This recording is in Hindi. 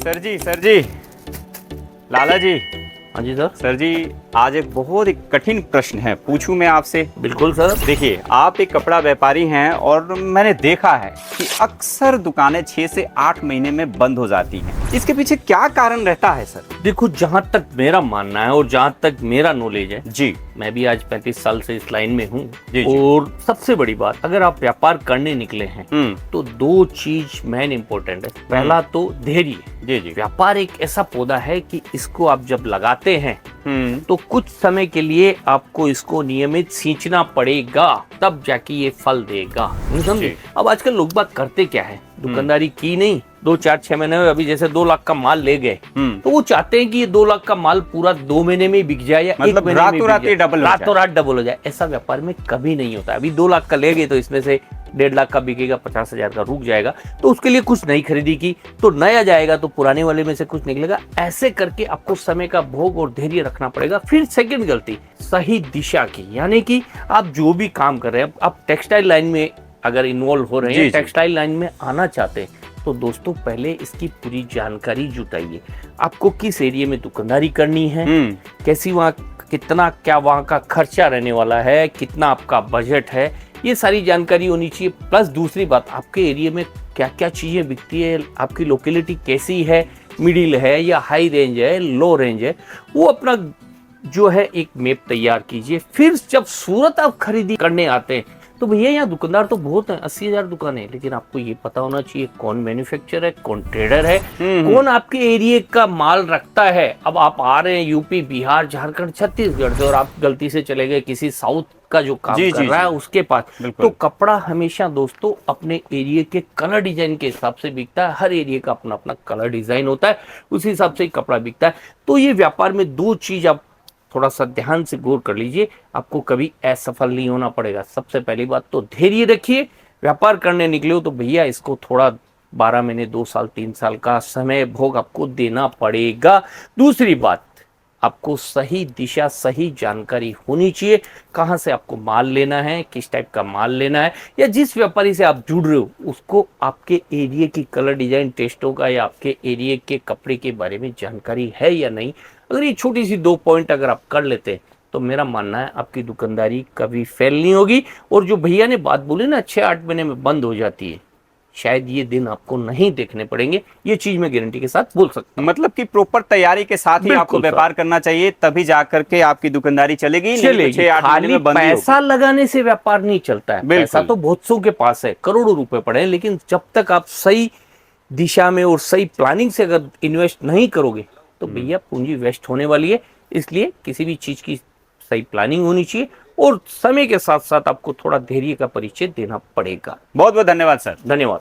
सर जी, लाला जी। हाँ जी सर जी, आज एक बहुत ही कठिन प्रश्न है, पूछूं मैं आपसे? बिल्कुल सर। देखिए, आप एक कपड़ा व्यापारी हैं और मैंने देखा है कि अक्सर दुकानें 6 से 8 महीने में बंद हो जाती हैं। इसके पीछे क्या कारण रहता है सर? देखो, जहां तक मेरा मानना है और जहां तक मेरा नॉलेज है जी। मैं भी आज 35 साल से इस लाइन में हूँ। जी। और सबसे बड़ी बात, अगर आप व्यापार करने निकले हैं तो दो चीज मेन इंपॉर्टेंट है। पहला तो धैर्य। जी। व्यापार एक ऐसा पौधा है कि इसको आप जब लगाते हैं तो कुछ समय के लिए आपको इसको नियमित सींचना पड़ेगा, तब जाके ये फल देगा। नहीं समझे? अब आजकल लोग बात करते क्या है, दुकानदारी की नहीं, 2-4-6 महीने में अभी जैसे 2 लाख का माल ले गए तो वो चाहते हैं कि ये 2 लाख का माल पूरा 2 महीने में ही बिक जाए या मतलब 1 महीने में रातों रात डबल हो जाए। ऐसा व्यापार में कभी नहीं होता। अभी 2 लाख का ले गए तो इसमें से 1.5 लाख का बिकेगा, 50,000 का रुक जाएगा, तो उसके लिए कुछ नई खरीदी की तो नया जाएगा तो पुराने वाले में से कुछ निकलेगा। ऐसे करके आपको समय का भोग और धैर्य रखना पड़ेगा। फिर सेकंड गलती, सही दिशा की, यानी कि आप जो भी काम कर रहे हैं, आप टेक्सटाइल लाइन में अगर इन्वॉल्व हो रहे हैं, टेक्सटाइल लाइन में आना चाहते हैं, तो दोस्तों पहले इसकी पूरी जानकारी जुटाइए। आपको किस एरिया में दुकानदारी करनी है, कैसी वहाँ, कितना क्या वहाँ का खर्चा रहने वाला है, कितना आपका बजट है, ये सारी जानकारी होनी चाहिए। प्लस दूसरी बात, आपके एरिया में क्या क्या चीजें बिकती है, आपकी लोकेलिटी कैसी है, मिडिल है या हाई रेंज है, लो रेंज है, वो अपना जो है एक मैप तैयार कीजिए। फिर जब सूरत आप खरीदी करने आते हैं तो भैया यहाँ दुकानदार तो बहुत है, 80,000 दुकानें, लेकिन आपको ये पता होना चाहिए कौन मैन्युफैक्चरर है, कौन ट्रेडर है, कौन आपके एरिया का माल रखता है। अब आप आ रहे हैं यूपी, बिहार, झारखंड, छत्तीसगढ़ से और आप गलती से चले गए किसी साउथ का जो काम कर रहा है उसके पास, तो कपड़ा हमेशा दोस्तों अपने एरिया के कलर डिजाइन के हिसाब से बिकता है। हर एरिया का अपना अपना कलर डिजाइन होता है, उसी हिसाब से कपड़ा बिकता है। तो ये व्यापार में दो चीज आप थोड़ा सा ध्यान से गौर कर लीजिए, आपको कभी असफल नहीं होना पड़ेगा। सबसे पहली बात तो धैर्य रखिए। व्यापार करने निकले हो तो भैया इसको थोड़ा 12 महीने, 2 साल, 3 साल का समय भोग आपको देना पड़ेगा। दूसरी बात, आपको सही दिशा, सही जानकारी होनी चाहिए, कहाँ से आपको माल लेना है, किस टाइप का माल लेना है, या जिस व्यापारी से आप जुड़ रहे हो उसको आपके एरिया की कलर डिजाइन टेस्टों का या आपके एरिया के कपड़े के बारे में जानकारी है या नहीं। अगर ये छोटी सी 2 पॉइंट अगर आप कर लेते हैं तो मेरा मानना है आपकी दुकानदारी कभी फेल नहीं होगी। और जो भैया ने बात बोली ना 6-8 महीने में बंद हो जाती है, शायद ये दिन आपको नहीं देखने पड़ेंगे। ये चीज मैं गारंटी के साथ बोल सकता हूं। मतलब कि प्रॉपर तैयारी के साथ ही आपको व्यापार करना चाहिए, तभी जाकर के आपकी दुकानदारी चलेगी। खाली पैसा लगाने से व्यापार नहीं चलता है। पैसा तो बहुत सौ के पास है, करोड़ों रुपए पड़े हैं, लेकिन जब तक आप सही दिशा में और सही प्लानिंग से अगर इन्वेस्ट नहीं करोगे तो भैया पूंजी वेस्ट होने वाली है। इसलिए किसी भी चीज की सही प्लानिंग होनी चाहिए और समय के साथ साथ आपको थोड़ा धैर्य का परिचय देना पड़ेगा। बहुत बहुत धन्यवाद सर। धन्यवाद।